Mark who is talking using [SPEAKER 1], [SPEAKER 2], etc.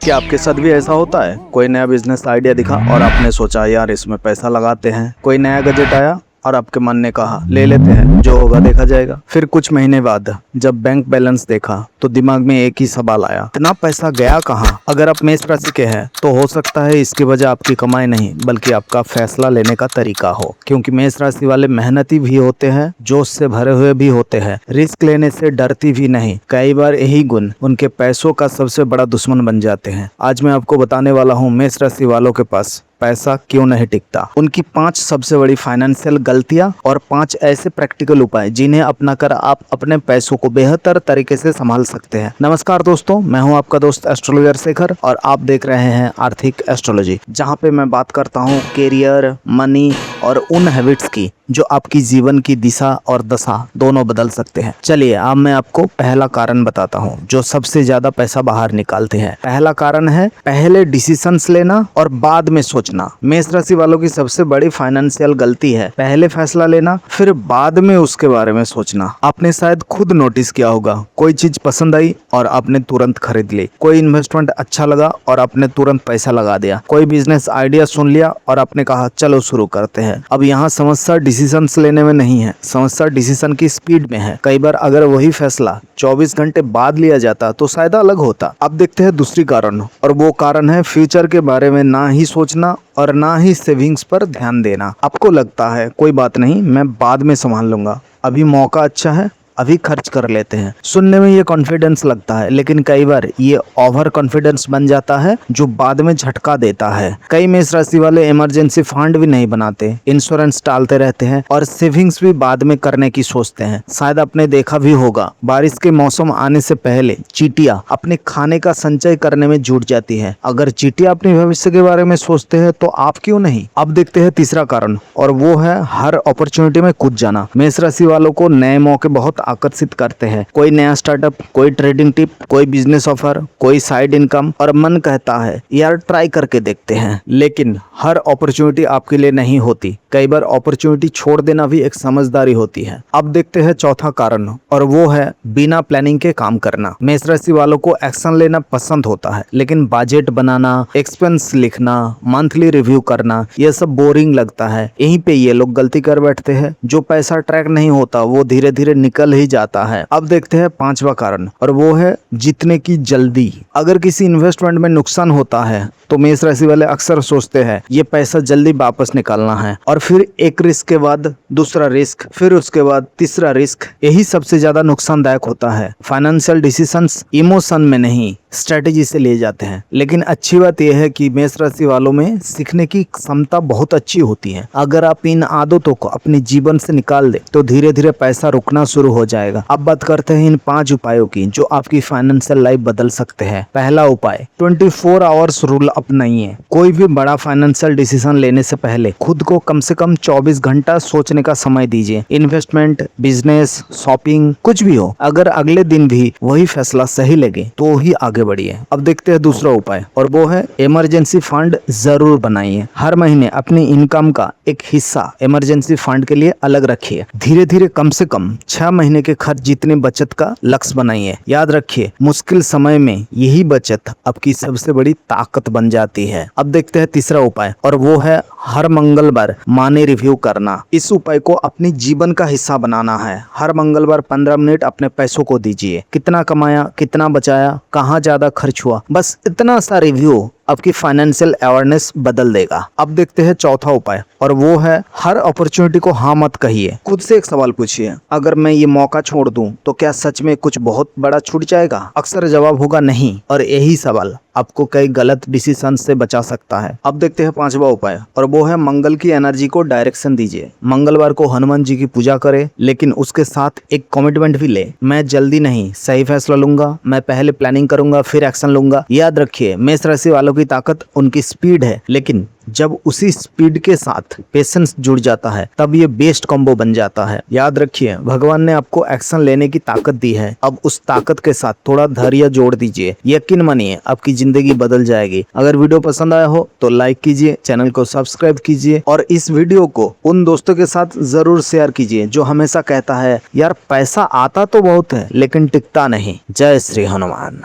[SPEAKER 1] क्या आपके साथ भी ऐसा होता है? कोई नया बिजनेस आइडिया दिखा और आपने सोचा यार इसमें पैसा लगाते हैं। कोई नया गजेट आया और आपके मन ने कहा ले लेते हैं, जो होगा देखा जाएगा। फिर कुछ महीने बाद जब बैंक बैलेंस देखा तो दिमाग में एक ही सवाल आया, इतना पैसा गया कहाँ? अगर आप मेष राशि के हैं तो हो सकता है इसकी वजह आपकी कमाई नहीं बल्कि आपका फैसला लेने का तरीका हो, क्योंकि मेष राशि वाले मेहनती भी होते हैं, जोश से भरे हुए भी होते हैं, रिस्क लेने से डरती भी नहीं। कई बार यही गुण उनके पैसों का सबसे बड़ा दुश्मन बन जाते हैं। आज मैं आपको बताने वाला हूँ मेष राशि वालों के पास पैसा क्यों नहीं टिकता, उनकी 5 सबसे बड़ी फाइनेंशियल गलतियां और 5 ऐसे प्रैक्टिकल उपाय जिन्हें अपनाकर आप अपने पैसों को बेहतर तरीके से संभाल सकते हैं। नमस्कार दोस्तों, मैं हूं आपका दोस्त एस्ट्रोलॉजर शेखर और आप देख रहे हैं आर्थिक एस्ट्रोलॉजी, जहां पे मैं बात करता हूं कैरियर, मनी और उन हैबिट्स की जो आपकी जीवन की दिशा और दशा दोनों बदल सकते हैं। चलिए अब मैं आपको पहला कारण बताता हूँ जो सबसे ज्यादा पैसा बाहर निकालते हैं। पहला कारण है पहले डिसीजंस लेना और बाद में सोचना। मेष राशि वालों की सबसे बड़ी फाइनेंशियल गलती है पहले फैसला लेना फिर बाद में उसके बारे में सोचना। आपने शायद खुद नोटिस किया होगा, कोई चीज पसंद आई और आपने तुरंत खरीद ली, कोई इन्वेस्टमेंट अच्छा लगा और आपने तुरंत पैसा लगा दिया, कोई बिजनेस आइडिया सुन लिया और आपने कहा चलो शुरू करते हैं। अब यहाँ समस्या डिसीजंस लेने में नहीं है, समस्या डिसीजन की स्पीड में है। कई बार अगर वही फैसला 24 घंटे बाद लिया जाता तो शायद अलग होता। अब देखते हैं दूसरी कारण, और वो कारण है फ्यूचर के बारे में ना ही सोचना और ना ही सेविंग्स पर ध्यान देना। आपको लगता है कोई बात नहीं, मैं बाद में संभाल लूंगा, अभी मौका अच्छा है, अभी खर्च कर लेते हैं। सुनने में ये कॉन्फिडेंस लगता है, लेकिन कई बार ये ओवर कॉन्फिडेंस बन जाता है जो बाद में झटका देता है। कई मेष राशि वाले इमरजेंसी फंड भी नहीं बनाते, इंश्योरेंस टालते रहते हैं और सेविंग्स भी बाद में करने की सोचते हैं। शायद आपने देखा भी होगा, बारिश के मौसम आने से पहले चींटियां अपने खाने का संचय करने में जुट जाती है। अगर चींटियां अपने भविष्य के बारे में सोचते हैं तो आप क्यों नहीं? अब देखते हैं तीसरा कारण, और वो है हर अपॉर्चुनिटी में कूद जाना। मेष राशि वालों को नए मौके बहुत आकर्षित करते हैं। कोई नया स्टार्टअप, कोई ट्रेडिंग टिप, कोई बिजनेस ऑफर, कोई साइड इनकम, और मन कहता है यार ट्राई करके देखते हैं। लेकिन हर अपॉर्चुनिटी आपके लिए नहीं होती, कई बार अपॉर्चुनिटी छोड़ देना भी एक समझदारी होती है। अब देखते हैं चौथा कारण, और वो है बिना प्लानिंग के काम करना। मेष राशि वालों को एक्शन लेना पसंद होता है, लेकिन बजट बनाना, एक्सपेंस लिखना, मंथली रिव्यू करना, यह सब बोरिंग लगता है। यहीं पे ये लोग गलती कर बैठते हैं। जो पैसा ट्रैक नहीं होता वो धीरे धीरे निकल ही जाता है। अब देखते हैं पांचवा कारण, और वो है जीतने की जल्दी। अगर किसी इन्वेस्टमेंट में नुकसान होता है तो मेष राशि वाले अक्सर सोचते हैं ये पैसा जल्दी वापस निकालना है, और फिर एक रिस्क के बाद दूसरा रिस्क, फिर उसके बाद तीसरा रिस्क। यही सबसे ज्यादा नुकसानदायक होता है। फाइनेंशियल डिसीजंस इमोशन में नहीं स्ट्रेटेजी से लिए जाते हैं। लेकिन अच्छी बात यह है कि मेष राशि वालों में सीखने की क्षमता बहुत अच्छी होती है। अगर आप इन आदतों को अपने जीवन से निकाल दे तो धीरे धीरे पैसा रुकना शुरू हो जाएगा। अब बात करते हैं इन 5 उपायों की जो आपकी फाइनेंशियल लाइफ बदल सकते हैं। पहला उपाय, 24 आवर्स रूल अपनाइए। कोई भी बड़ा फाइनेंशियल डिसीजन लेने से पहले खुद को कम से कम 24 घंटा सोचने का समय दीजिए। इन्वेस्टमेंट, बिजनेस, शॉपिंग, कुछ भी हो, अगर अगले दिन भी वही फैसला सही लगे तो ही आगे बढ़िए। अब देखते हैं दूसरा उपाय, और वो है इमरजेंसी फंड जरूर बनाइए। हर महीने अपनी इनकम का एक हिस्सा इमरजेंसी फंड के लिए अलग रखिए। धीरे धीरे कम से कम 6 महीने के खर्च जितने बचत का लक्ष्य बनाइए। याद रखिए मुश्किल समय में यही बचत आपकी सबसे बड़ी ताकत बन जाती है। अब देखते हैं तीसरा उपाय, और वो है हर मंगलवार मनी रिव्यू करना। इस उपाय को अपनी जीवन का हिस्सा बनाना है। हर मंगलवार 15 मिनट अपने पैसों को दीजिए। कितना कमाया, कितना बचाया, कहाँ ज्यादा खर्च हुआ, बस इतना सा रिव्यू आपकी फाइनेंशियल अवेयरनेस बदल देगा। अब देखते हैं चौथा उपाय, और वो है हर अपॉर्चुनिटी को हाँ मत कहिए। खुद से एक सवाल पूछिए, अगर मैं ये मौका छोड़ दूं तो क्या सच में कुछ बहुत बड़ा छूट जाएगा? अक्सर जवाब होगा नहीं, और यही सवाल आपको कई गलत डिसीजन से बचा सकता है। अब देखते हैं 5वां उपाय, और वो है मंगल की एनर्जी को डायरेक्शन दीजिए। मंगलवार को हनुमान जी की पूजा करें, लेकिन उसके साथ एक कमिटमेंट भी ले। मैं जल्दी नहीं, सही फैसला लूंगा, मैं पहले प्लानिंग करूंगा फिर एक्शन लूंगा। याद रखिए मेष राशि वालों की ताकत उनकी स्पीड है, लेकिन जब उसी स्पीड के साथ पेशेंस जुड़ जाता है तब ये बेस्ट कॉम्बो बन जाता है। याद रखिए भगवान ने आपको एक्शन लेने की ताकत दी है, अब उस ताकत के साथ थोड़ा धैर्य जोड़ दीजिए। यकीन मानिए आपकी जिंदगी बदल जाएगी। अगर वीडियो पसंद आया हो तो लाइक कीजिए, चैनल को सब्सक्राइब कीजिए और इस वीडियो को उन दोस्तों के साथ जरूर शेयर कीजिए जो हमेशा कहता है यार पैसा आता तो बहुत है लेकिन टिकता नहीं। जय श्री हनुमान।